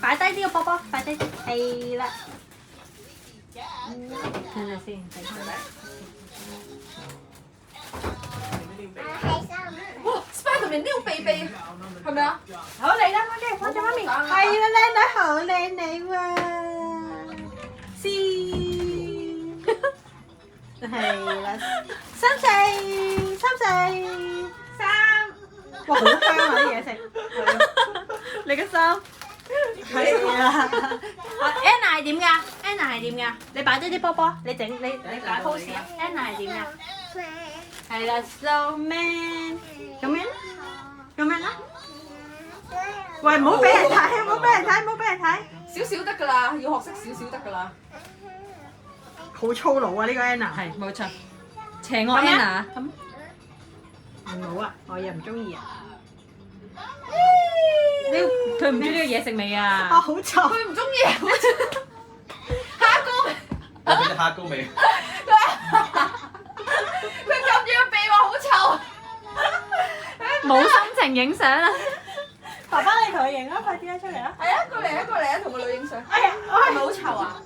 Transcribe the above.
擺低啲個波波，擺低啲，係啦。睇下先，睇下。哇 ！Spiderman 撩鼻鼻，係咪啊？好嚟啦，放隻媽咪。係啦，靚女好靚女喎。先。係啦，三歲。哇，好香啊啲嘢食。你個衫。係啊。Anna 係點㗎 ？Anna 係點㗎？你擺低啲波波，你擺 pose 啊。Anna 係點㗎？係啦 ，snowman。咁樣啦。喂，唔好俾人睇，唔好俾人睇。少少得㗎啦，要學識少少得㗎啦。好粗魯啊！呢個 Anna 係。冇錯。邪惡 Anna。唔好啊！我又唔中意啊。佢唔中意呢個嘢食味啊！啊，好臭！佢唔中意，好臭。蝦膏。我俾啲蝦膏味。佢撳住個鼻話好臭。冇心情影相啦。爸爸，你同佢影啊！快啲啊，出嚟啊！係啊，過嚟啊，同個女影相。哎呀，係咪好臭啊？